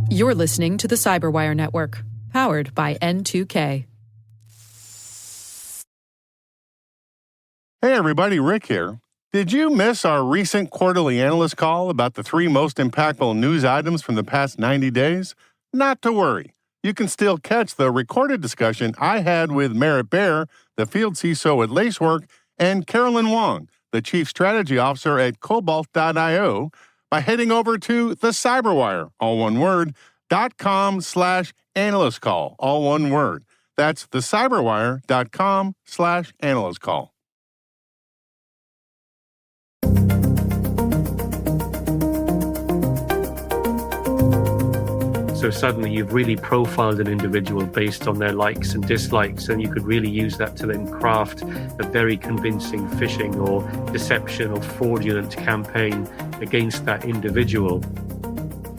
You're listening to the Cyberwire Network, powered by N2K. Hey everybody, Rick here. Did you miss our recent quarterly analyst call about the 3 most impactful news items from the past 90 days? Not to worry. You can still catch the recorded discussion I had with Merritt Baer, the field CISO at Lacework, and Carolyn Wong, the Chief Strategy Officer at Cobalt.io, by heading over to the Cyberwire, all one word, .com/analyst call, all one word. That's thecyberwire.com/analyst call. So suddenly you've really profiled an individual based on their likes and dislikes, and you could really use that to then craft a very convincing phishing or deception or fraudulent campaign against that individual.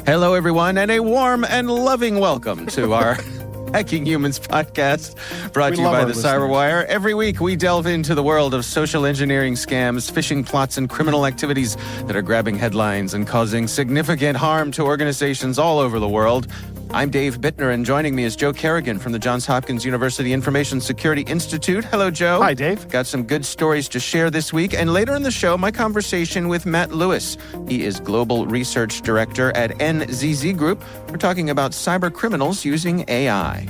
Hello, everyone, and a warm and loving welcome to our Hacking Humans podcast, brought to you by the Cyberwire. Every week, we delve into the world of social engineering scams, phishing plots, and criminal activities that are grabbing headlines and causing significant harm to organizations all over the world. I'm Dave Bittner, and joining me is Joe Kerrigan from the Johns Hopkins University Information Security Institute. Hello, Joe. Hi, Dave. Got some good stories to share this week, and later in the show, my conversation with Matt Lewis. He is Global Research Director at NCC Group. We're talking about cybercriminals using AI.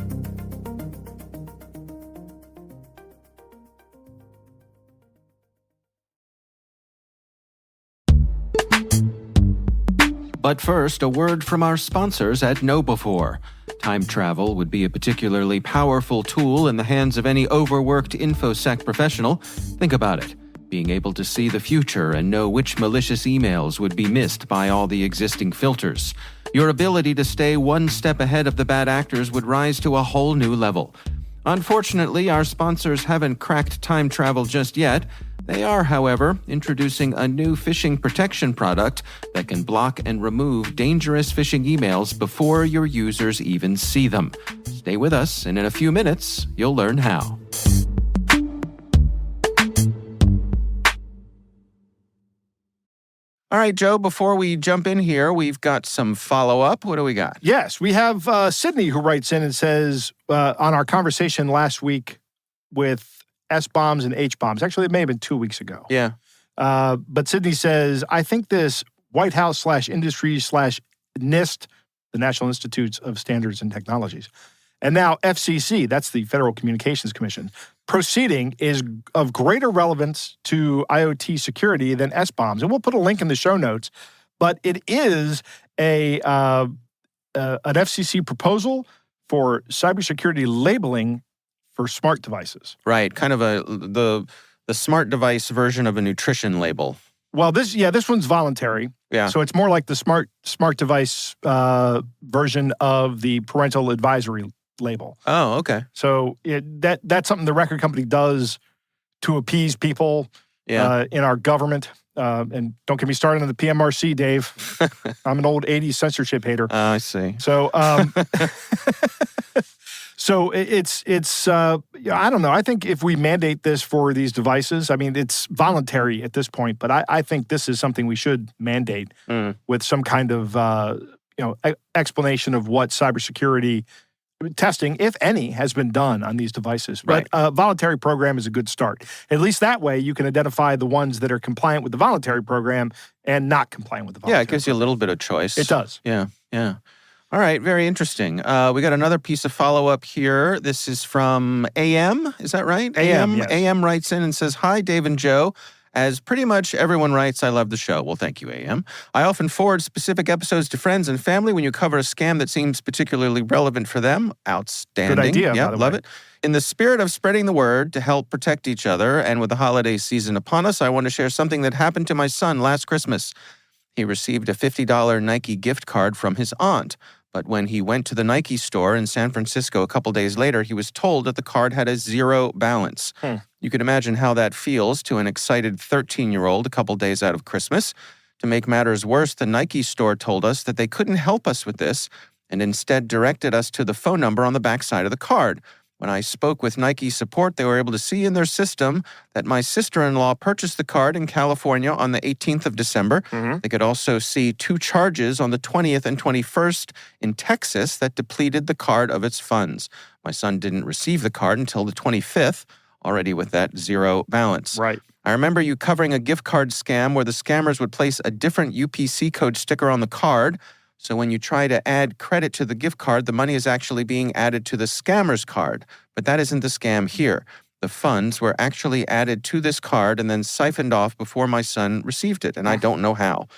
But first, a word from our sponsors at KnowBefore. Time travel would be a particularly powerful tool in the hands of any overworked InfoSec professional. Think about it. Being able to see the future and know which malicious emails would be missed by all the existing filters. Your ability to stay one step ahead of the bad actors would rise to a whole new level. Unfortunately, our sponsors haven't cracked time travel just yet. They are, however, introducing a new phishing protection product that can block and remove dangerous phishing emails before your users even see them. Stay with us, and in a few minutes, you'll learn how. All right, Joe, before we jump in here, we've got some follow-up. What do we got? Yes, we have Sydney who writes in and says, on our conversation last week with SBOMs and HBOMs. Actually, it may have been 2 weeks ago. Yeah. But Sydney says, I think this White House/industry/NIST, the National Institutes of Standards and Technologies, and now FCC, that's the Federal Communications Commission, proceeding is of greater relevance to IoT security than SBOMs. And we'll put a link in the show notes, but it is an FCC proposal for cybersecurity labeling for smart devices. Right, kind of the smart device version of a nutrition label. Well, this one's voluntary. Yeah. So it's more like the smart device version of the parental advisory label. Oh, okay. So that's something the record company does to appease people in our government. And don't get me started on the PMRC, Dave. I'm an old 80s censorship hater. I see. So So it's I don't know. I think if we mandate this for these devices, I mean, it's voluntary at this point, but I think this is something we should mandate with some kind of explanation of what cybersecurity testing, if any, has been done on these devices. Right. But a voluntary program is a good start. At least that way you can identify the ones that are compliant with the voluntary program and not compliant with the voluntary program. Yeah, it gives you a little bit of choice. It does. Yeah. All right, very interesting. We got another piece of follow-up here. This is from AM, is that right? AM, yes. AM writes in and says, Hi, Dave and Joe. As pretty much everyone writes, I love the show. Well, thank you, AM. I often forward specific episodes to friends and family when you cover a scam that seems particularly relevant for them. Outstanding. Good idea, yeah, by the love way. it. In the spirit of spreading the word to help protect each other, and with the holiday season upon us, I want to share something that happened to my son last Christmas. He received a $50 Nike gift card from his aunt. But when he went to the Nike store in San Francisco a couple days later, he was told that the card had a zero balance. You can imagine how that feels to an excited 13-year-old a couple days out of Christmas. To make matters worse, the Nike store told us that they couldn't help us with this and instead directed us to the phone number on the backside of the card. When I spoke with Nike support, they were able to see in their system that my sister-in-law purchased the card in California on the 18th of December. They could also see 2 charges on the 20th and 21st in Texas that depleted the card of its funds. My son didn't receive the card until the 25th, already with that 0 balance. Right. I remember you covering a gift card scam where the scammers would place a different UPC code sticker on the card. So when you try to add credit to the gift card, the money is actually being added to the scammer's card. But that isn't the scam here. The funds were actually added to this card and then siphoned off before my son received it, and I don't know how.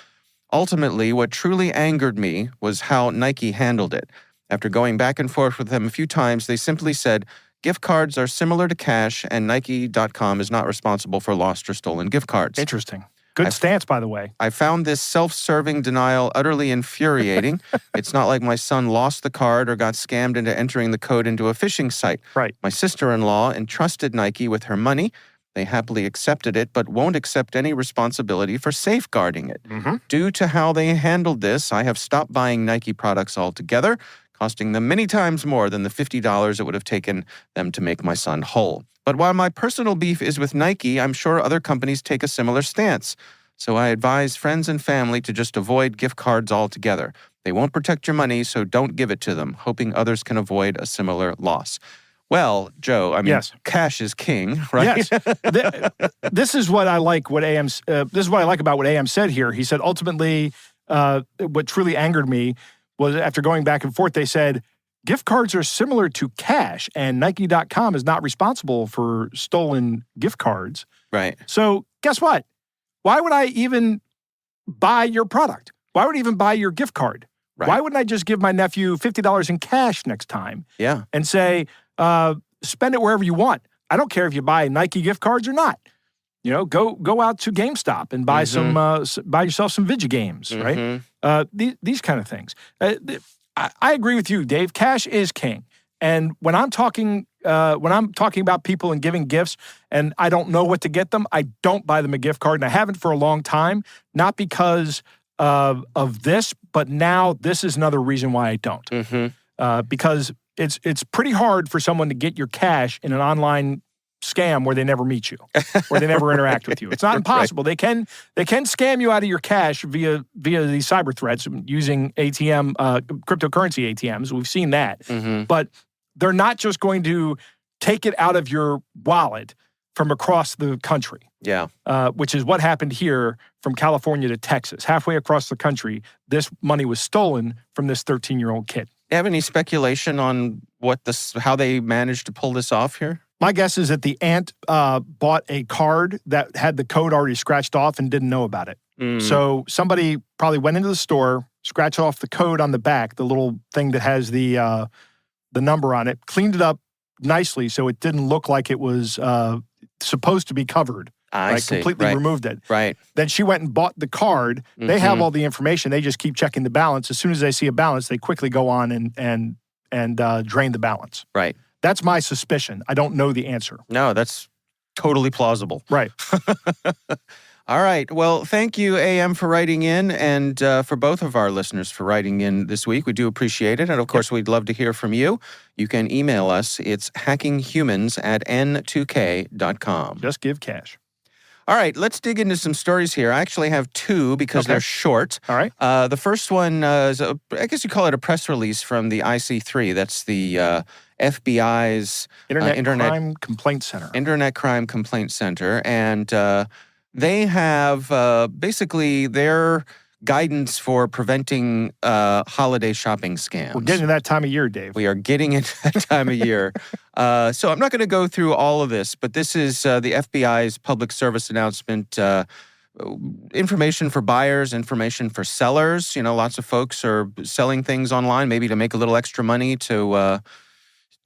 Ultimately, what truly angered me was how Nike handled it. After going back and forth with them a few times, they simply said, gift cards are similar to cash, and Nike.com is not responsible for lost or stolen gift cards. Interesting. Good stance, by the way. I found this self-serving denial utterly infuriating. It's not like my son lost the card or got scammed into entering the code into a phishing site. Right. My sister-in-law entrusted Nike with her money. They happily accepted it, but won't accept any responsibility for safeguarding it. Due to how they handled this, I have stopped buying Nike products altogether, costing them many times more than the $50 it would have taken them to make my son whole. But while my personal beef is with Nike, I'm sure other companies take a similar stance. So I advise friends and family to just avoid gift cards altogether. They won't protect your money, so don't give it to them, hoping others can avoid a similar loss. Well, Joe, I mean, Yes. cash is king, right? Yes. This is what I like. This is what I like about what AM said here. He said ultimately, what truly angered me was after going back and forth, they said gift cards are similar to cash, and Nike.com is not responsible for stolen gift cards. Right. So guess what? Why would I even buy your product? Why would I even buy your gift card? Right. Why wouldn't I just give my nephew $50 in cash next time Yeah. and say, spend it wherever you want? I don't care if you buy Nike gift cards or not. You know, go out to GameStop and buy buy yourself some video games, right? These kind of things. I agree with you, Dave. Cash is king. And when I'm talking about people and giving gifts and I don't know what to get them, I don't buy them a gift card, and I haven't for a long time, not because of this, but now this is another reason why I don't. Because it's pretty hard for someone to get your cash in an online scam where they never meet you, where they never interact with you. It's not impossible. They can scam you out of your cash via these cyber threats using ATM cryptocurrency ATMs. We've seen that, but they're not just going to take it out of your wallet from across the country. Yeah. Which is what happened here from California to Texas. Halfway across the country, this money was stolen from this 13-year-old kid. You have any speculation on how they managed to pull this off here? My guess is that the aunt bought a card that had the code already scratched off and didn't know about it. So somebody probably went into the store, scratched off the code on the back, the little thing that has the number on it, cleaned it up nicely so it didn't look like it was supposed to be covered. I see. Completely Right. removed it. Right. Then she went and bought the card. They have all the information. They just keep checking the balance. As soon as they see a balance, they quickly go on and drain the balance. Right. That's my suspicion. I don't know the answer. No, that's totally plausible. Right. All right. Well, thank you, AM, for writing in, and for both of our listeners for writing in this week. We do appreciate it. And, of course, we'd love to hear from you. You can email us. It's hackinghumans@n2k.com. Just give cash. All right. Let's dig into some stories here. I actually have 2 because they're short. All right. The first one is, I guess you call it a press release from the IC3. That's the FBI's Internet Crime Complaint Center. Internet Crime Complaint Center. And they have basically their guidance for preventing holiday shopping scams. We're getting to that time of year, Dave. We are getting into that time of year. So I'm not going to go through all of this, but this is the FBI's public service announcement. Information for buyers, information for sellers. You know, lots of folks are selling things online, maybe to make a little extra money to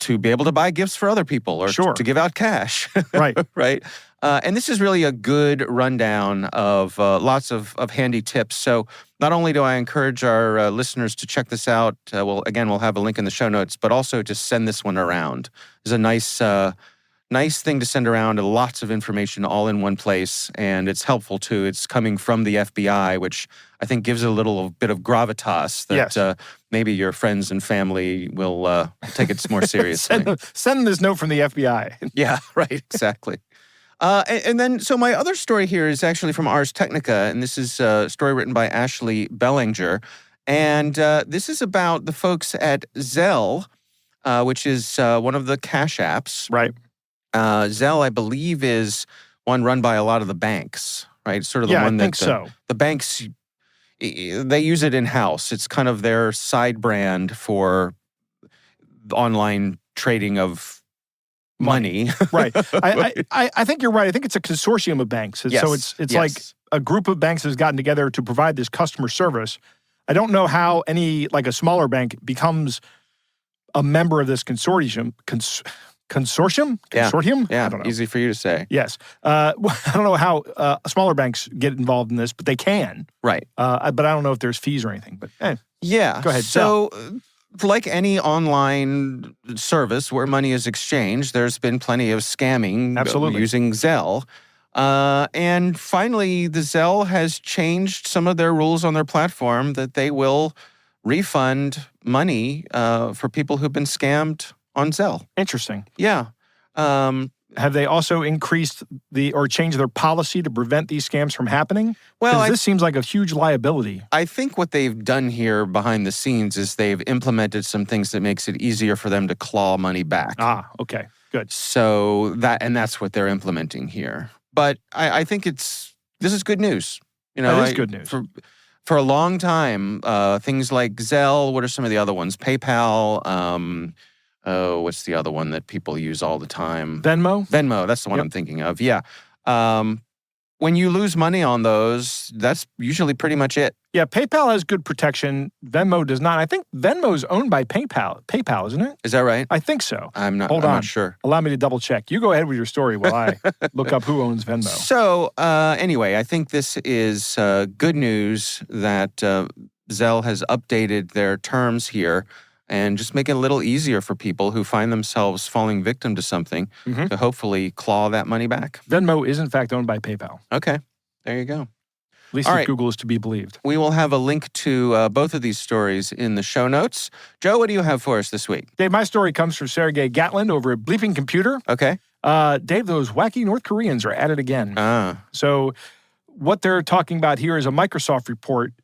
be able to buy gifts for other people or to give out cash. Right. Right. And this is really a good rundown of lots of handy tips. So not only do I encourage our listeners to check this out, we'll have a link in the show notes, but also to send this one around. There's a nice thing to send around, lots of information all in one place, and it's helpful too. It's coming from the FBI, which I think gives a little bit of gravitas that maybe your friends and family will take it more seriously. Send them this note from the FBI. Yeah, right, exactly. And then, so my other story here is actually from Ars Technica, and this is a story written by Ashley Bellinger. And this is about the folks at Zelle, which is one of the cash apps. Right. Zelle, I believe, is one run by a lot of the banks, right? Sort of the one I think so. The banks, they use it in-house. It's kind of their side brand for online trading of money. Right. I think you're right. I think it's a consortium of banks. Yes. So it's like a group of banks has gotten together to provide this customer service. I don't know how a smaller bank becomes a member of this consortium. Consortium? Yeah, I don't know. Easy for you to say. Yes. I don't know how smaller banks get involved in this, but they can. Right. But I don't know if there's fees or anything. But yeah. Go ahead. So, like any online service where money is exchanged, there's been plenty of scamming using Zelle. And finally, the Zelle has changed some of their rules on their platform that they will refund money for people who've been scammed on Zelle. Interesting. Yeah. Have they also increased or changed their policy to prevent these scams from happening? Well, this seems like a huge liability. I think what they've done here behind the scenes is they've implemented some things that makes it easier for them to claw money back. Ah, okay. Good. So that's what they're implementing here. But I think this is good news. That is good news. For a long time, things like Zelle, what are some of the other ones? PayPal, what's the other one that people use all the time? Venmo, that's the one I'm thinking of. Yeah. When you lose money on those, that's usually pretty much it. Yeah, PayPal has good protection. Venmo does not. I think Venmo's owned by PayPal, isn't it? Is that right? I think so. I'm not sure. Allow me to double check. You go ahead with your story while I look up who owns Venmo. So anyway, I think this is good news that Zelle has updated their terms here and just make it a little easier for people who find themselves falling victim to something to hopefully claw that money back. Venmo is, in fact, owned by PayPal. Okay. There you go. At least if Google is to be believed. We will have a link to both of these stories in the show notes. Joe, what do you have for us this week? Dave, my story comes from Sergey Gatlin over at Bleeping Computer. Okay. Dave, those wacky North Koreans are at it again. So what they're talking about here is a Microsoft report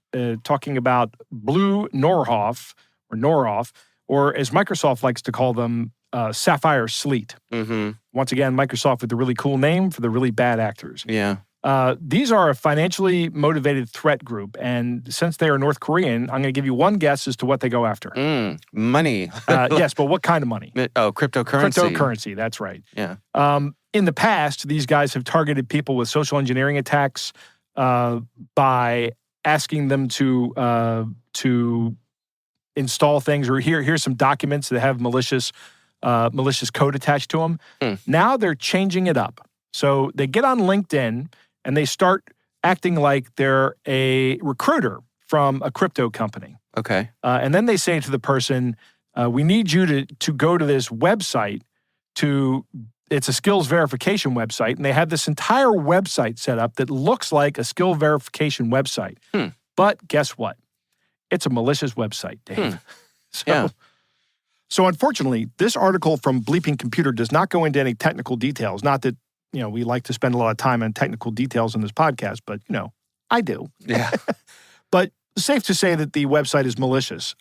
talking about Blue Norhoff, or as Microsoft likes to call them, Sapphire Sleet. Mm-hmm. Once again, Microsoft with a really cool name for the really bad actors. Yeah. These are a financially motivated threat group, and since they are North Korean, I'm going to give you one guess as to what they go after. Money. Yes, but what kind of money? Oh, cryptocurrency. Cryptocurrency, that's right. Yeah. In the past, these guys have targeted people with social engineering attacks by asking them to install things, or here's some documents that have malicious code attached to them. Now they're changing it up. So they get on LinkedIn and they start acting like they're a recruiter from a crypto company. Okay. And then they say to the person, we need you to go to this website it's a skills verification website. And they have this entire website set up that looks like a skill verification website. But guess what? It's a malicious website, Dave. So unfortunately, this article from Bleeping Computer does not go into any technical details. Not that, we like to spend a lot of time on technical details in this podcast, but, I do. Yeah. But safe to say that the website is malicious.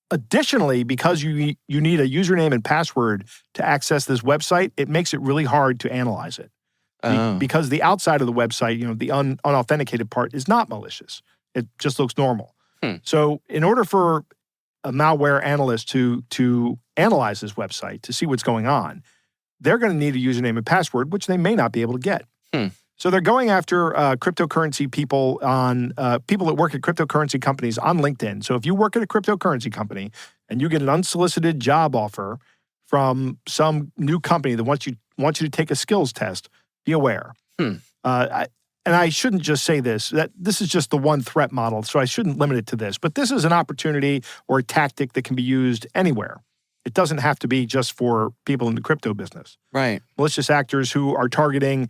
Additionally, because you need a username and password to access this website, it makes it really hard to analyze it. Because the outside of the website, the unauthenticated part is not malicious. It just looks normal. So in order for a malware analyst to analyze this website, to see what's going on, they're going to need a username and password, which they may not be able to get. So they're going after cryptocurrency people people that work at cryptocurrency companies on LinkedIn. So if you work at a cryptocurrency company and you get an unsolicited job offer from some new company that wants you to take a skills test, be aware. And I shouldn't just say this, that this is just the one threat model, so I shouldn't limit it to this. But this is an opportunity or a tactic that can be used anywhere. It doesn't have to be just for people in the crypto business. Right. Malicious actors who are targeting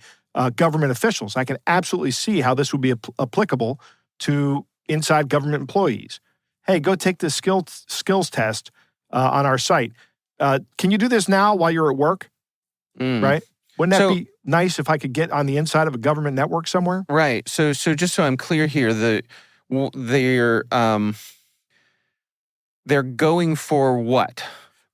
government officials. I can absolutely see how this would be applicable to inside government employees. Hey, go take this skills test on our site. Can you do this now while you're at work? Right? Wouldn't that be nice if I could get on the inside of a government network somewhere? Right. So just so I'm clear here, they're going for what?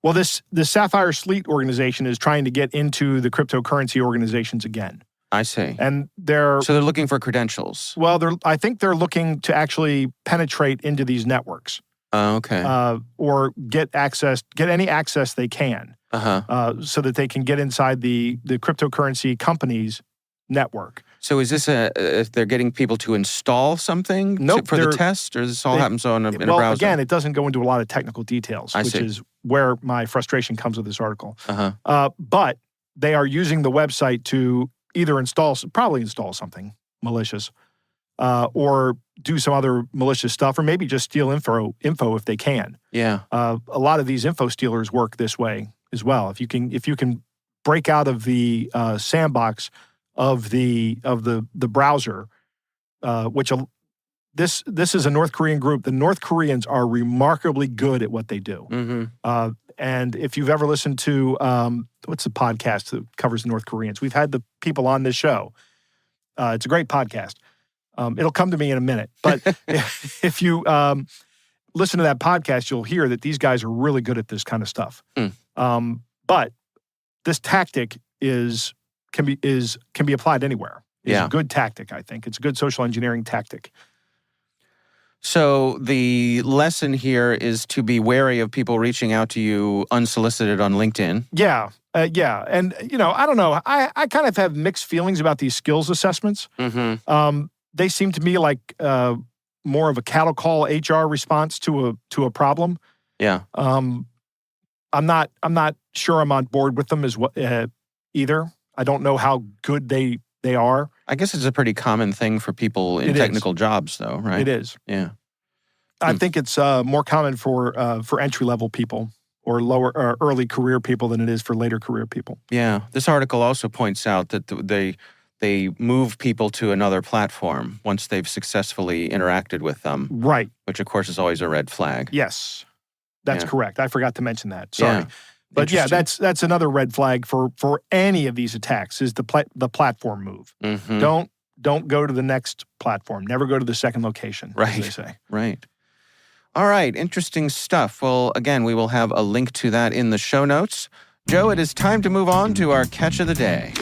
Well, the Sapphire Sleet organization is trying to get into the cryptocurrency organizations again. I see. And they're looking for credentials. Well, I think they're looking to actually penetrate into these networks. Okay. Or get any access they can. So that they can get inside the cryptocurrency company's network. So is this if they're getting people to install something for the test, or this all happens in a browser? Well, again, it doesn't go into a lot of technical details, which is where my frustration comes with this article. But they are using the website to either probably install something malicious, or do some other malicious stuff, or maybe just steal info if they can. Yeah. A lot of these info stealers work this way as well. If you can break out of the sandbox of the browser, which this is a North Korean group. The North Koreans are remarkably good at what they do. And if you've ever listened to what's the podcast that covers the North Koreans? We've had the people on this show. It's a great podcast. It'll come to me in a minute. But if you listen to that podcast, you'll hear that these guys are really good at this kind of stuff. But this tactic can be applied anywhere. It's a good tactic, I think. It's a good social engineering tactic. So the lesson here is to be wary of people reaching out to you unsolicited on LinkedIn. Yeah. And, I don't know. I kind of have mixed feelings about these skills assessments. They seem to me like more of a cattle call HR response to a problem. Yeah. I'm not sure I'm on board with them either. I don't know how good they are. I guess it's a pretty common thing for people in technical jobs, though, right? It is. Yeah. I think it's more common for entry-level people or lower or early career people than it is for later career people. Yeah. This article also points out that they move people to another platform once they've successfully interacted with them. Right. Which, of course, is always a red flag. Yes. That's correct. I forgot to mention that. Sorry. Yeah. But yeah, that's another red flag for any of these attacks is the platform move. Don't go to the next platform. Never go to the second location, as they say. Right. All right. Interesting stuff. Well, again, we will have a link to that in the show notes. Joe, it is time to move on to our catch of the day.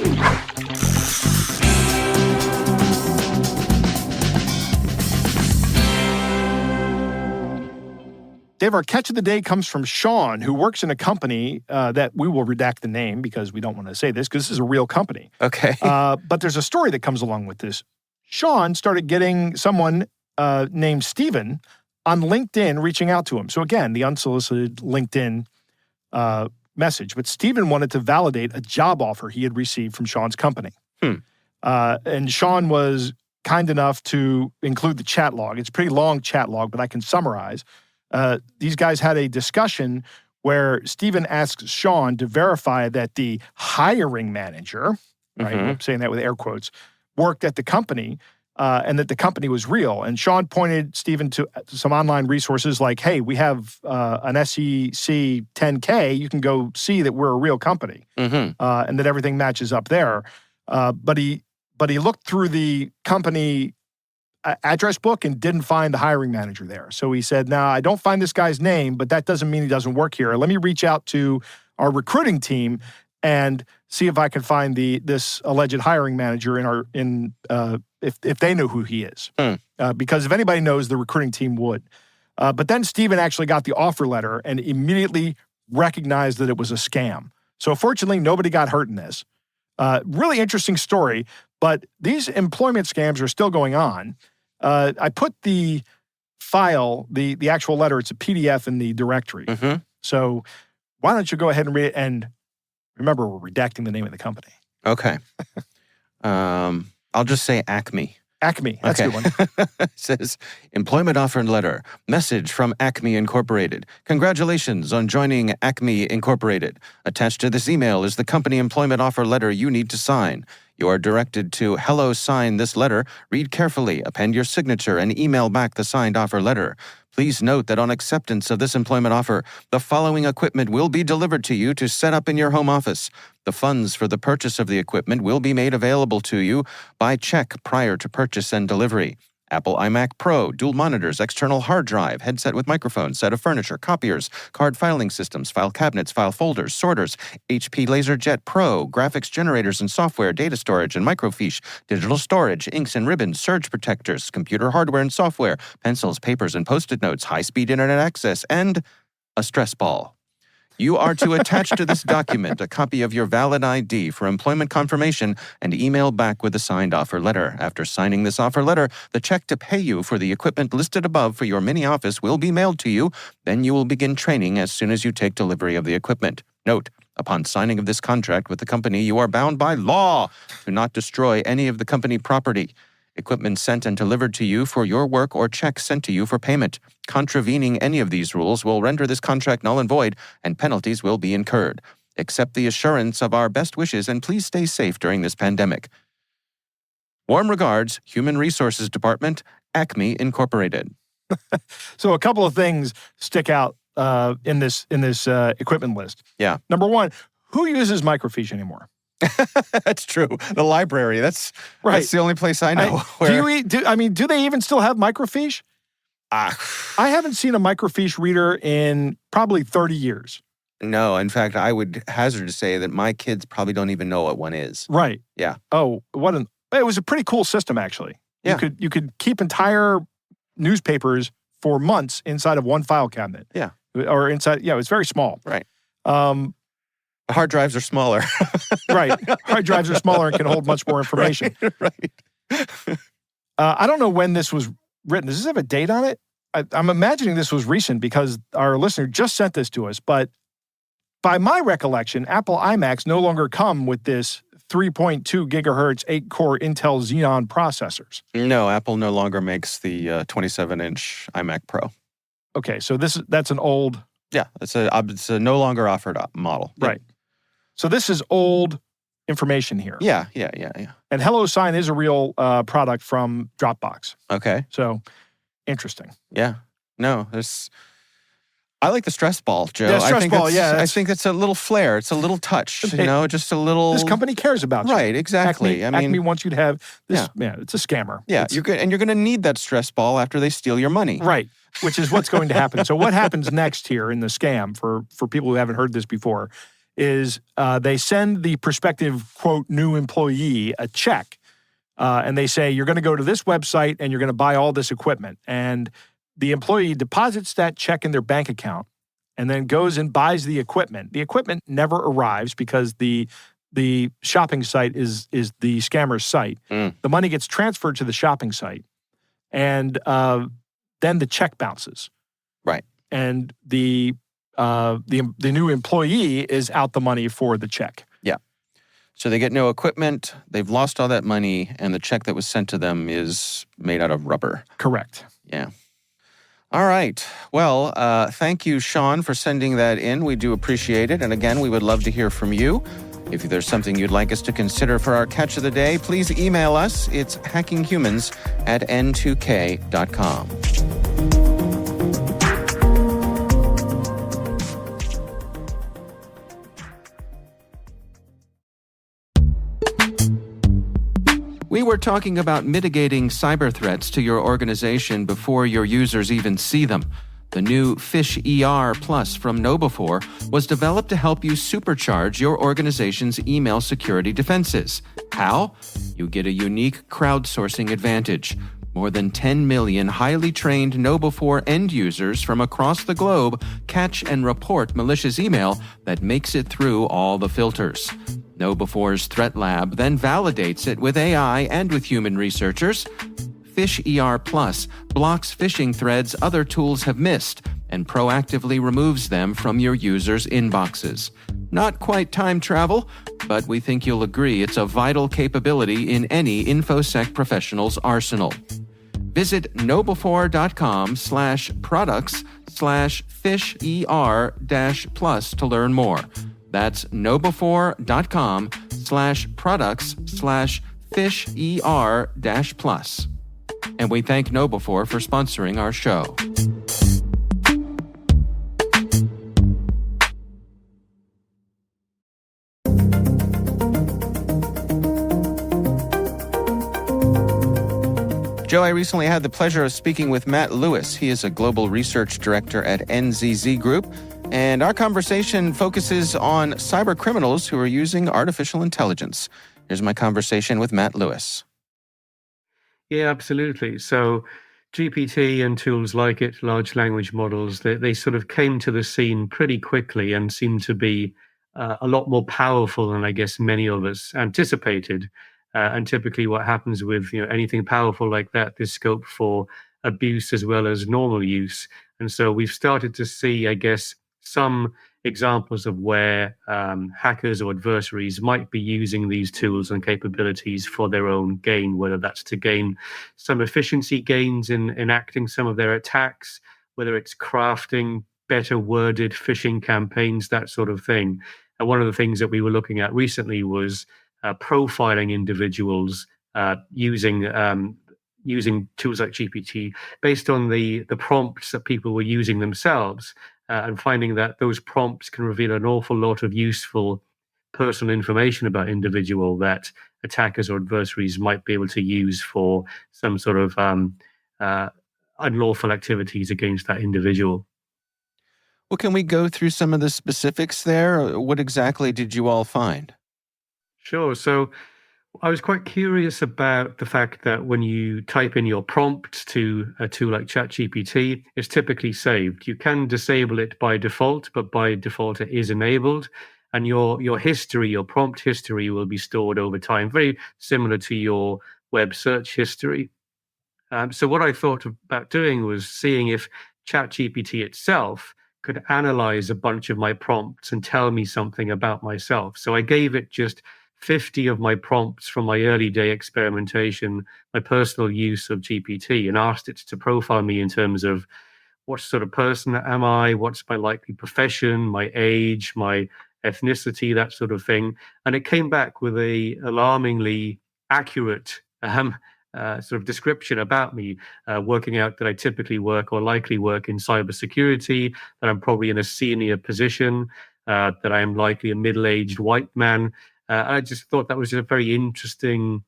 Dave, our catch of the day comes from Sean, who works in a company that we will redact the name because we don't want to say this because this is a real company. Okay. But there's a story that comes along with this. Sean started getting someone named Steven on LinkedIn reaching out to him. So again, the unsolicited LinkedIn message. But Steven wanted to validate a job offer he had received from Sean's company. And Sean was kind enough to include the chat log. It's a pretty long chat log, but I can summarize. These guys had a discussion where Steven asks Sean to verify that the hiring manager, right, I'm saying that with air quotes, worked at the company and that the company was real. And Sean pointed Steven to some online resources like, hey, we have an SEC 10K. You can go see that we're a real company and that everything matches up there. But he looked through the company address book and didn't find the hiring manager there. So he said, I don't find this guy's name, but that doesn't mean he doesn't work here. Let me reach out to our recruiting team and see if I can find this alleged hiring manager if they know who he is. Because if anybody knows, the recruiting team would. But then Steven actually got the offer letter and immediately recognized that it was a scam. So fortunately, nobody got hurt in this. Really interesting story, but these employment scams are still going on. I put the file, the actual letter, it's a PDF in the directory. So why don't you go ahead and read it? And remember, we're redacting the name of the company. Okay. I'll just say Acme. Acme. That's a good one. It says, employment offer letter. Message from Acme Incorporated. Congratulations on joining Acme Incorporated. Attached to this email is the company employment offer letter you need to sign. You are directed to hello, sign this letter. Read carefully, append your signature, and email back the signed offer letter. Please note that on acceptance of this employment offer, the following equipment will be delivered to you to set up in your home office. The funds for the purchase of the equipment will be made available to you by check prior to purchase and delivery. Apple iMac Pro, dual monitors, external hard drive, headset with microphone, set of furniture, copiers, card filing systems, file cabinets, file folders, sorters, HP LaserJet Pro, graphics generators and software, data storage and microfiche, digital storage, inks and ribbons, surge protectors, computer hardware and software, pencils, papers and post-it notes, high-speed internet access, and a stress ball. You are to attach to this document a copy of your valid ID for employment confirmation and email back with a signed offer letter. After signing this offer letter, the check to pay you for the equipment listed above for your mini office will be mailed to you. Then you will begin training as soon as you take delivery of the equipment. Note, upon signing of this contract with the company, you are bound by law to not destroy any of the company property. Equipment sent and delivered to you for your work or check sent to you for payment. Contravening any of these rules will render this contract null and void, and penalties will be incurred. Accept the assurance of our best wishes, and please stay safe during this pandemic. Warm regards, Human Resources Department, Acme Incorporated. So a couple of things stick out in this equipment list. Yeah. Number one, who uses microfiche anymore? That's true. The library. That's right. That's the only place I know. Do they even still have microfiche? I haven't seen a microfiche reader in probably 30 years. No, in fact, I would hazard to say that my kids probably don't even know what one is. Right. Yeah. Oh, it was a pretty cool system, actually. Yeah. You could keep entire newspapers for months inside of one file cabinet. Yeah. Or inside, it's very small. Right. Hard drives are smaller. Right. Hard drives are smaller and can hold much more information. Right. I don't know when this was written. Does this have a date on it? I'm imagining this was recent because our listener just sent this to us. But by my recollection, Apple iMacs no longer come with this 3.2 gigahertz 8-core Intel Xeon processors. No, Apple no longer makes the 27-inch iMac Pro. Okay, so that's an old... Yeah, it's a no longer offered model. Right. So this is old information here. Yeah. And HelloSign is a real product from Dropbox. Okay. So, interesting. Yeah. No, I like the stress ball, Joe. Yeah, I think it's a little flair. It's a little touch, just a little... This company cares about you. Right, exactly. Acme wants you to have this. Yeah, it's a scammer. Yeah, you're going to need that stress ball after they steal your money. Right, which is what's going to happen. So what happens next here in the scam, for people who haven't heard this before, is they send the prospective, quote, new employee a check. And they say, you're going to go to this website and you're going to buy all this equipment. And the employee deposits that check in their bank account and then goes and buys the equipment. The equipment never arrives because the shopping site is the scammer's site. The money gets transferred to the shopping site, and then the check bounces. Right. And the new employee is out the money for the check. Yeah. So they get no equipment, they've lost all that money, and the check that was sent to them is made out of rubber. Correct. Yeah. All right. Well, thank you, Sean, for sending that in. We do appreciate it. And again, we would love to hear from you. If there's something you'd like us to consider for our catch of the day, please email us. It's hackinghumans@n2k.com. We were talking about mitigating cyber threats to your organization before your users even see them. The new Phish ER Plus from KnowBe4 was developed to help you supercharge your organization's email security defenses. How? You get a unique crowdsourcing advantage. More than 10 million highly trained KnowBe4 end users from across the globe catch and report malicious email that makes it through all the filters. KnowBe4's Threat Lab then validates it with AI and with human researchers. Phish ER Plus blocks phishing threads other tools have missed and proactively removes them from your users' inboxes. Not quite time travel, but we think you'll agree it's a vital capability in any InfoSec professional's arsenal. Visit knowbefore.com/products/fisher-plus to learn more. That's knowbefore.com/products/fisher-plus. And we thank KnowBefore for sponsoring our show. Joe, I recently had the pleasure of speaking with Matt Lewis. He is a global research director at NCC Group, and our conversation focuses on cybercriminals who are using artificial intelligence. Here's my conversation with Matt Lewis. Yeah, absolutely. So GPT and tools like it, large language models, they sort of came to the scene pretty quickly and seem to be a lot more powerful than I guess many of us anticipated. And typically what happens with anything powerful like that, there's scope for abuse as well as normal use. And so we've started to see, I guess, some examples of where hackers or adversaries might be using these tools and capabilities for their own gain, whether that's to gain some efficiency gains in enacting some of their attacks, whether it's crafting better worded phishing campaigns, that sort of thing. And one of the things that we were looking at recently was profiling individuals using tools like GPT based on the prompts that people were using themselves, and finding that those prompts can reveal an awful lot of useful personal information about individual that attackers or adversaries might be able to use for some sort of unlawful activities against that individual. Well, can we go through some of the specifics there? What exactly did you all find? Sure. So I was quite curious about the fact that when you type in your prompt to a tool like ChatGPT, it's typically saved. You can disable it by default, but by default it is enabled. And your history, your prompt history will be stored over time, very similar to your web search history. So what I thought about doing was seeing if ChatGPT itself could analyze a bunch of my prompts and tell me something about myself. So I gave it just 50 of my prompts from my early day experimentation, my personal use of GPT, and asked it to profile me in terms of what sort of person am I, what's my likely profession, my age, my ethnicity, that sort of thing. And it came back with a alarmingly accurate sort of description about me, working out that I typically work or likely work in cybersecurity, that I'm probably in a senior position, that I am likely a middle-aged white man. I just thought that was just a very interesting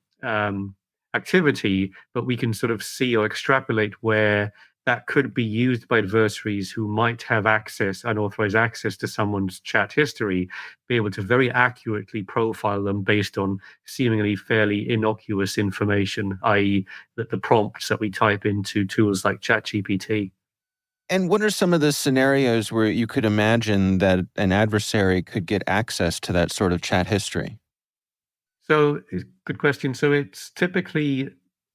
activity, but we can sort of see or extrapolate where that could be used by adversaries who might have unauthorized access to someone's chat history, be able to very accurately profile them based on seemingly fairly innocuous information, i.e. that the prompts that we type into tools like ChatGPT. And what are some of the scenarios where you could imagine that an adversary could get access to that sort of chat history? So, good question. So it's typically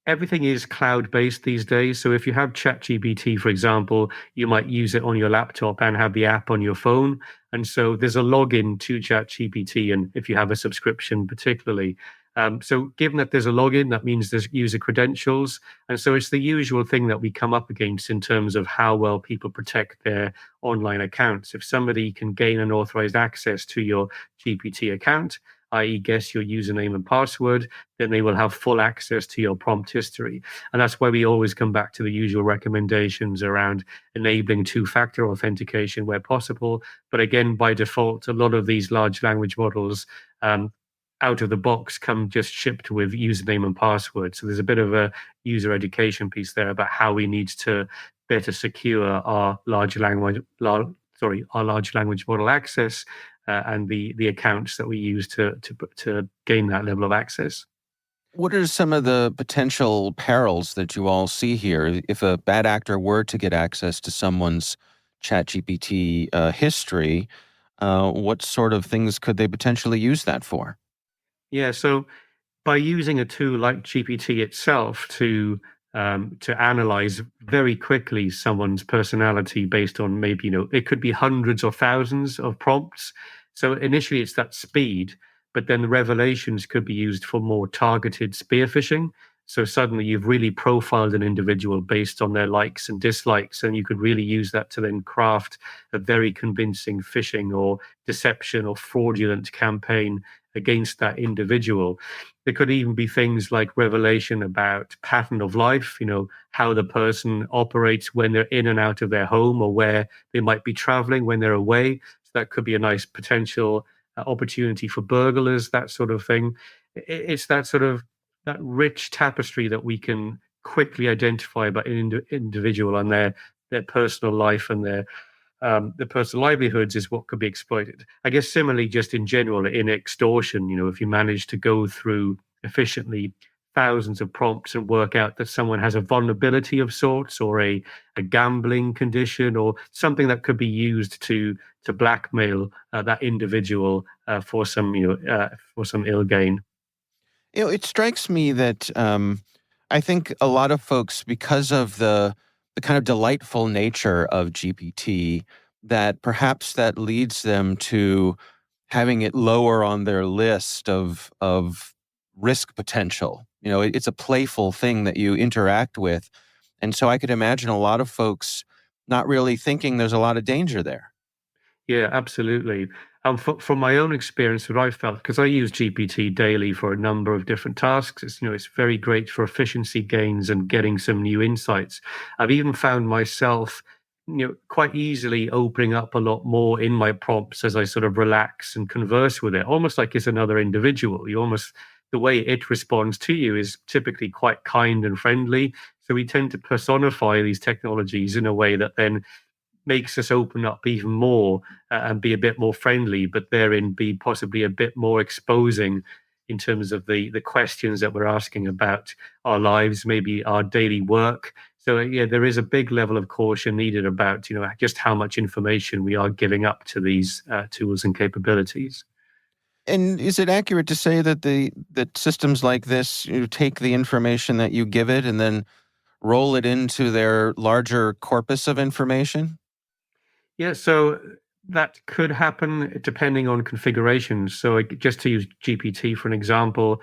everything is cloud-based these days. So if you have ChatGPT, for example, you might use it on your laptop and have the app on your phone. And so there's a login to ChatGPT, and if you have a subscription particularly. So given that there's a login, that means there's user credentials. And so it's the usual thing that we come up against in terms of how well people protect their online accounts. If somebody can gain unauthorized access to your GPT account, i.e. guess your username and password, then they will have full access to your prompt history. And that's why we always come back to the usual recommendations around enabling two-factor authentication where possible. But again, by default, a lot of these large language models out of the box come just shipped with username and password. So there's a bit of a user education piece there about how we need to better secure our large language model access and the accounts that we use to gain that level of access. What are some of the potential perils that you all see here? If a bad actor were to get access to someone's ChatGPT history, what sort of things could they potentially use that for? Yeah, so by using a tool like GPT itself to to analyze very quickly someone's personality based on maybe, it could be hundreds or thousands of prompts. So initially it's that speed, but then the revelations could be used for more targeted spear phishing. So suddenly you've really profiled an individual based on their likes and dislikes, and you could really use that to then craft a very convincing phishing or deception or fraudulent campaign against that individual. There could even be things like revelation about pattern of life, how the person operates when they're in and out of their home, or where they might be traveling when they're away. So that could be a nice potential opportunity for burglars, that sort of thing. It's that sort of that rich tapestry that we can quickly identify about an individual and their personal life and their personal livelihoods is what could be exploited. I guess similarly, just in general, in extortion, if you manage to go through efficiently thousands of prompts and work out that someone has a vulnerability of sorts, or a gambling condition, or something that could be used to blackmail that individual for some ill gain. It strikes me that I think a lot of folks, because of the kind of delightful nature of GPT, that perhaps that leads them to having it lower on their list of risk potential. It's a playful thing that you interact with. And so I could imagine a lot of folks not really thinking there's a lot of danger there. Yeah, absolutely. From my own experience, what I felt, because I use GPT daily for a number of different tasks, it's very great for efficiency gains and getting some new insights. I've even found myself, quite easily opening up a lot more in my prompts as I sort of relax and converse with it, almost like it's another individual. The way it responds to you is typically quite kind and friendly. So we tend to personify these technologies in a way that then makes us open up even more and be a bit more friendly, but therein be possibly a bit more exposing in terms of the questions that we're asking about our lives, maybe our daily work. So yeah, there is a big level of caution needed about just how much information we are giving up to these tools and capabilities. And is it accurate to say that that systems like this, take the information that you give it and then roll it into their larger corpus of information? Yeah, so that could happen depending on configurations. So just to use GPT for an example,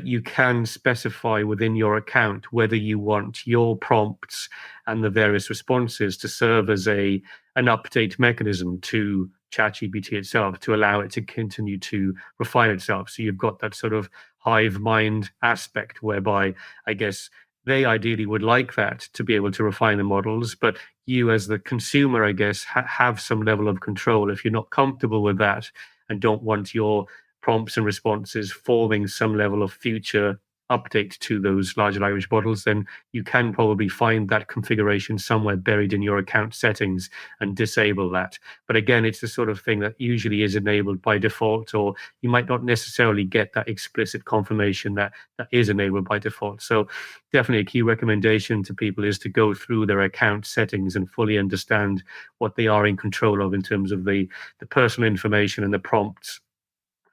you can specify within your account whether you want your prompts and the various responses to serve as an update mechanism to ChatGPT itself, to allow it to continue to refine itself. So you've got that sort of hive mind aspect whereby, I guess, they ideally would like that to be able to refine the models, but you as the consumer, I guess, have some level of control. If you're not comfortable with that and don't want your prompts and responses forming some level of future update to those large language models, then you can probably find that configuration somewhere buried in your account settings and disable that. But again, it's the sort of thing that usually is enabled by default, or you might not necessarily get that explicit confirmation that is enabled by default. So definitely a key recommendation to people is to go through their account settings and fully understand what they are in control of in terms of the personal information and the prompts,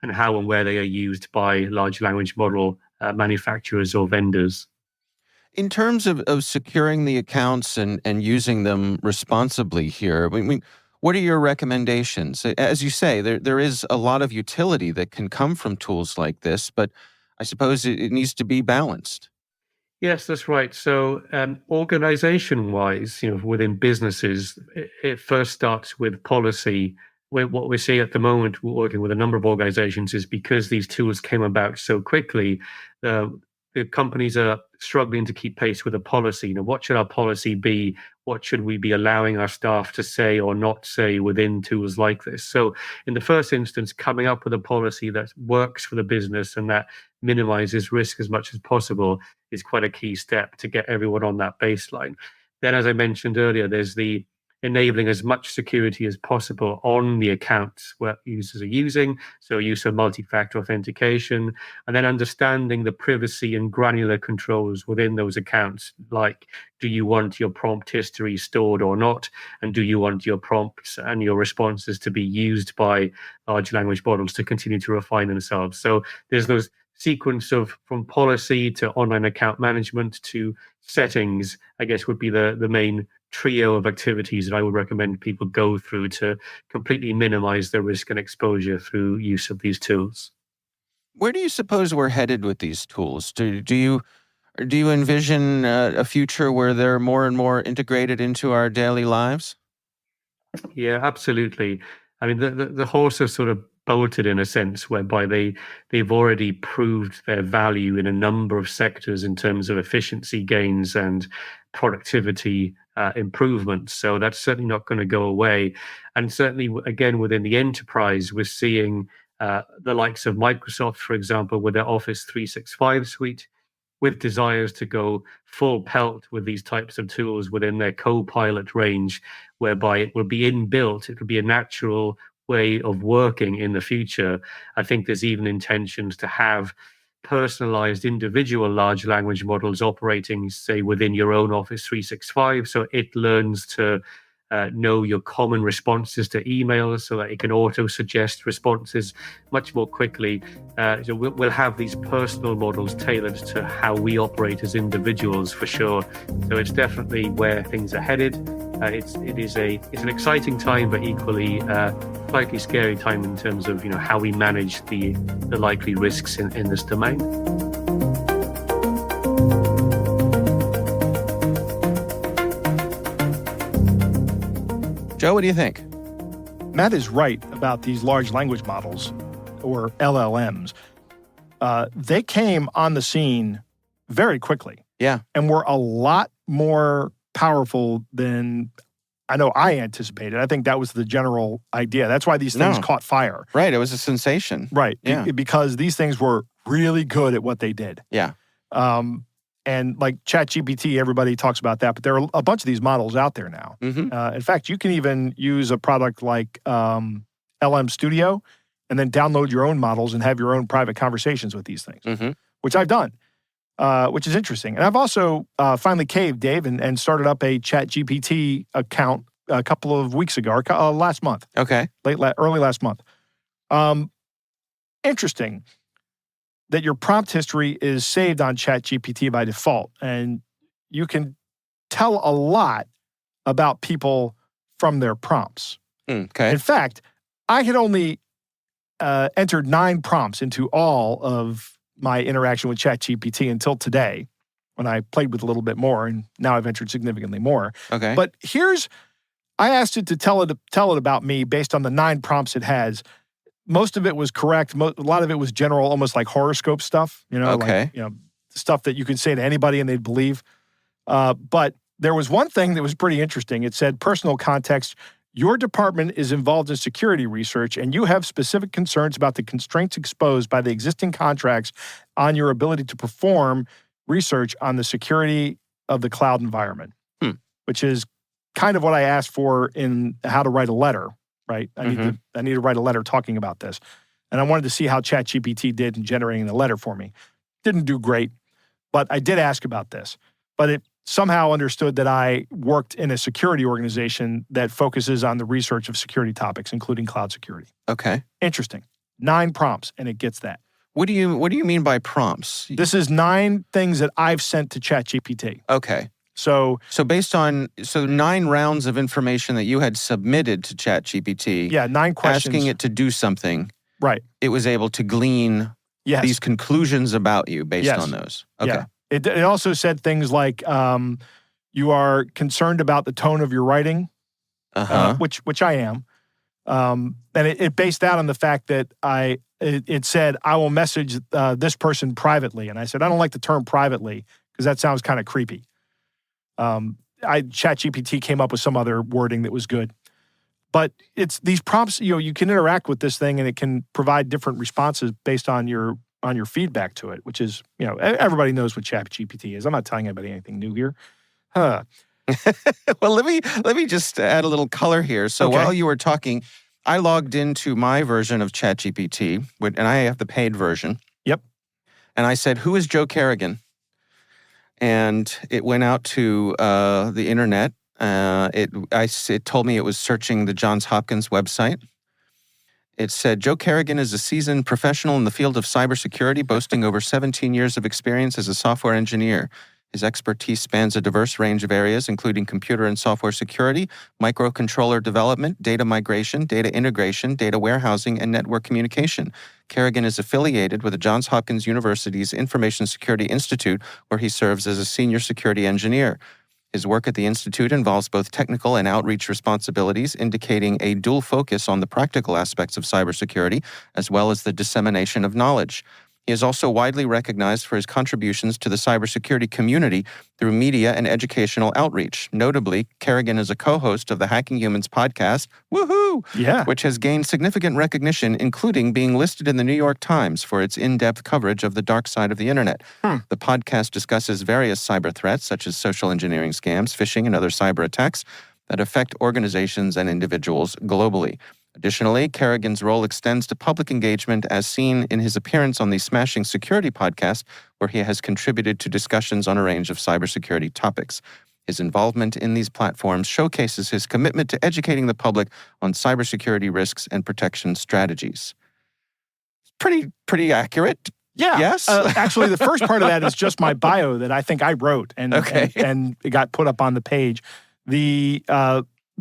and how and where they are used by large language model manufacturers or vendors. In terms of securing the accounts and using them responsibly here, what are your recommendations? As you say, there is a lot of utility that can come from tools like this, but I suppose it needs to be balanced. Yes, that's right. So organization-wise, within businesses, it first starts with policy. What we're seeing at the moment, we're working with a number of organizations, is because these tools came about so quickly, the companies are struggling to keep pace with the policy. What should our policy be? What should we be allowing our staff to say or not say within tools like this? So in the first instance, coming up with a policy that works for the business and that minimizes risk as much as possible is quite a key step to get everyone on that baseline. Then, as I mentioned earlier, there's the enabling as much security as possible on the accounts where users are using. So use of multi-factor authentication, and then understanding the privacy and granular controls within those accounts. Like, do you want your prompt history stored or not? And do you want your prompts and your responses to be used by large language models to continue to refine themselves? So there's those sequence of from policy to online account management to settings, I guess, would be the main trio of activities that I would recommend people go through to completely minimize their risk and exposure through use of these tools. Where do you suppose we're headed with these tools? Do you envision a future where they're more and more integrated into our daily lives? Yeah, absolutely. I mean, the horse has sort of bolted in a sense whereby they've already proved their value in a number of sectors in terms of efficiency gains and productivity improvements. So that's certainly not going to go away. And certainly, again, within the enterprise, we're seeing the likes of Microsoft, for example, with their Office 365 suite, with desires to go full pelt with these types of tools within their Copilot range, whereby it will be inbuilt, it will be a natural way of working in the future. I think there's even intentions to have personalized individual large language models operating, say, within your own Office 365. So it learns to know your common responses to emails so that it can auto suggest responses much more quickly. So we'll have these personal models tailored to how we operate as individuals for sure. So it's definitely where things are headed. It's an exciting time, but equally slightly scary time in terms of how we manage the likely risks in this domain. Joe, what do you think? Matt is right about these large language models, or LLMs. They came on the scene very quickly. Yeah. And were a lot more powerful than I know I anticipated. I think that was the general idea. That's why these things caught fire. Right. It was a sensation. Right. Yeah. Because these things were really good at what they did. Yeah. And like ChatGPT, everybody talks about that, but there are a bunch of these models out there now. Mm-hmm. In fact, you can even use a product like LM Studio and then download your own models and have your own private conversations with these things, which I've done, which is interesting. And I've also finally caved, Dave, and started up a ChatGPT account a couple of weeks ago, or last month. Okay. Early last month. Interesting that your prompt history is saved on ChatGPT by default. And you can tell a lot about people from their prompts. Okay. In fact, I had only entered 9 prompts into all of my interaction with ChatGPT until today, when I played with a little bit more, and now I've entered significantly more. Okay. But I asked it to tell it about me based on the 9 prompts it has. Most of it was correct. A lot of it was general, almost like horoscope stuff. Okay. Like, stuff that you could say to anybody and they'd believe. But there was one thing that was pretty interesting. It said, personal context, your department is involved in security research and you have specific concerns about the constraints exposed by the existing contracts on your ability to perform research on the security of the cloud environment, which is kind of what I asked for in how to write a letter. Right, I need to write a letter talking about this, and I wanted to see how ChatGPT did in generating the letter for me. Didn't do great, but I did ask about this. But it somehow understood that I worked in a security organization that focuses on the research of security topics, including cloud security. Okay. Interesting. 9 prompts, and it gets that. What do you mean by prompts? This is 9 things that I've sent to ChatGPT. Okay. So based on 9 rounds of information that you had submitted to ChatGPT, 9 questions, asking it to do something, right? It was able to glean these conclusions about you based on those. Okay. Yeah. It also said things like you are concerned about the tone of your writing, which I am, and it based that on the fact that it said I will message this person privately, and I said I don't like the term privately because that sounds kind of creepy. ChatGPT came up with some other wording that was good. But it's these prompts, you can interact with this thing and it can provide different responses based on your feedback to it, which is, everybody knows what ChatGPT is. I'm not telling anybody anything new here. Well, let me just add a little color here. So while you were talking, I logged into my version of ChatGPT, and I have the paid version. Yep. And I said, "Who is Joe Kerrigan?" And it went out to the internet. It told me it was searching the Johns Hopkins website. It said, Joe Kerrigan is a seasoned professional in the field of cybersecurity, boasting over 17 years of experience as a software engineer. His expertise spans a diverse range of areas, including computer and software security, microcontroller development, data migration, data integration, data warehousing, and network communication. Kerrigan is affiliated with the Johns Hopkins University's Information Security Institute, where he serves as a senior security engineer. His work at the Institute involves both technical and outreach responsibilities, indicating a dual focus on the practical aspects of cybersecurity, as well as the dissemination of knowledge. He is also widely recognized for his contributions to the cybersecurity community through media and educational outreach. Notably, Kerrigan is a co-host of the Hacking Humans podcast, woohoo! Yeah. Which has gained significant recognition, including being listed in the New York Times for its in-depth coverage of the dark side of the internet. The podcast discusses various cyber threats, such as social engineering scams, phishing, and other cyber attacks that affect organizations and individuals globally. Additionally, Kerrigan's role extends to public engagement as seen in his appearance on the Smashing Security podcast, where he has contributed to discussions on a range of cybersecurity topics. His involvement in these platforms showcases his commitment to educating the public on cybersecurity risks and protection strategies. Pretty accurate. Yeah. Yes? Actually, the first part of that is just my bio that I think I wrote and it got put up on the page. The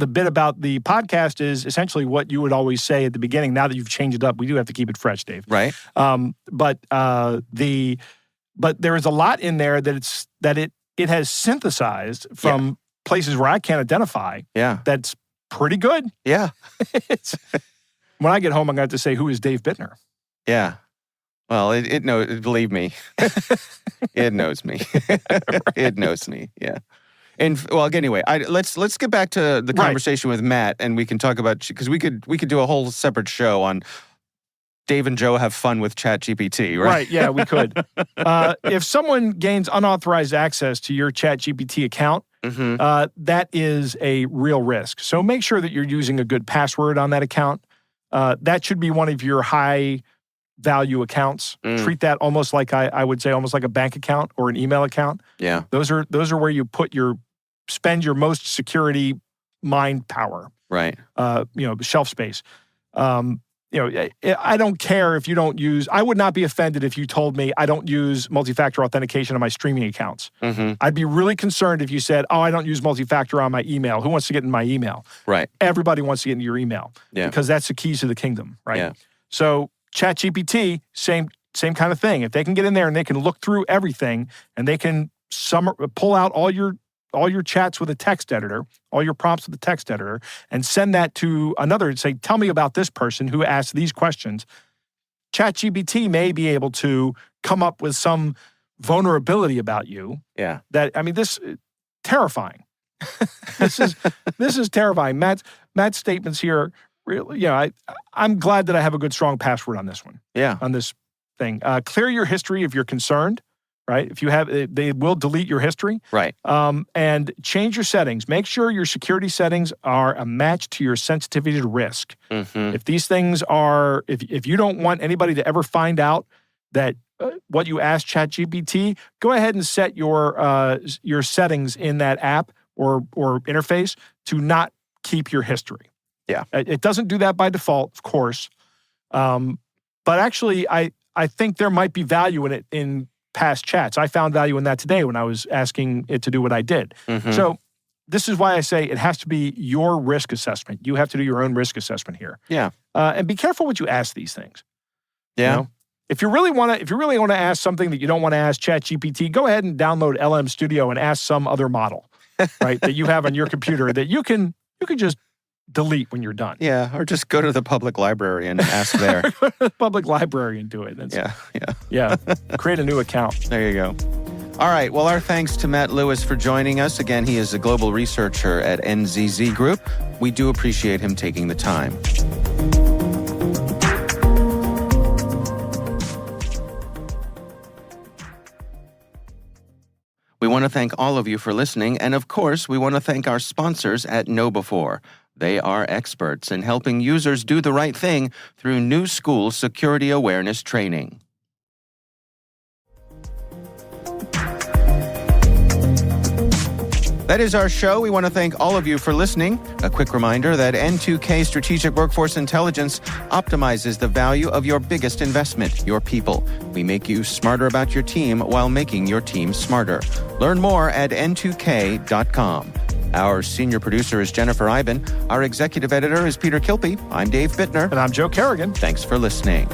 bit about the podcast is essentially what you would always say at the beginning. Now that you've changed it up, we do have to keep it fresh, Dave. Right. But there is a lot in there that it has synthesized from places where I can't identify. Yeah. That's pretty good. Yeah. When I get home, I'm going to have to say, who is Dave Bittner? Yeah. Well, it knows, believe me, it knows me. It knows me. Yeah. And well, anyway, let's get back to the conversation with Matt, and we can talk about, because we could do a whole separate show on Dave and Joe have fun with ChatGPT, right? Right. Yeah, we could. If someone gains unauthorized access to your ChatGPT account, that is a real risk. So make sure that you're using a good password on that account. That should be one of your high value accounts. Treat that almost like I would say almost like a bank account or an email account. Yeah. Those are where you spend your most security mind power. Right. Shelf space. I don't care if you don't use, I would not be offended if you told me I don't use multi-factor authentication on my streaming accounts. I'd be really concerned if you said, I don't use multi-factor on my email. Who wants to get in my email? Right. Everybody wants to get into your email. Yeah. Because that's the keys to the kingdom, right? Yeah. So ChatGPT, same kind of thing. If they can get in there and they can look through everything and they can pull out all your chats with a text editor, all your prompts with a text editor, and send that to another and say, tell me about this person who asked these questions. ChatGPT may be able to come up with some vulnerability about you. Yeah. This terrifying. This is terrifying. Matt's statements here, really, I'm glad that I have a good, strong password on this one. Yeah. On this thing. Clear your history if you're concerned. Right? If you have, they will delete your history. Right. And change your settings. Make sure your security settings are a match to your sensitivity to risk. If these things are, if you don't want anybody to ever find out that what you asked ChatGPT, go ahead and set your settings in that app or interface to not keep your history. Yeah. It doesn't do that by default, of course. But actually, I think there might be value in it in past chats. I found value in that today when I was asking it to do what I did. So this is why I say it has to be your risk assessment. You have to do your own risk assessment here. Yeah. And be careful what you ask these things. Yeah. If you really want to ask something that you don't want to ask ChatGPT, go ahead and download LM Studio and ask some other model, right, that you have on your computer that you can just delete when you're done. Yeah, or just go to the public library and ask there. Go to the public library and do it. Yeah. Create a new account. There you go. All right. Well, our thanks to Matt Lewis for joining us. Again, he is a global researcher at NCC Group. We do appreciate him taking the time. We want to thank all of you for listening, and of course, we want to thank our sponsors at KnowBe4. They are experts in helping users do the right thing through new school security awareness training. That is our show. We want to thank all of you for listening. A quick reminder that N2K Strategic Workforce Intelligence optimizes the value of your biggest investment, your people. We make you smarter about your team while making your team smarter. Learn more at n2k.com. Our senior producer is Jennifer Iben. Our executive editor is Peter Kilpie. I'm Dave Bittner. And I'm Joe Kerrigan. Thanks for listening.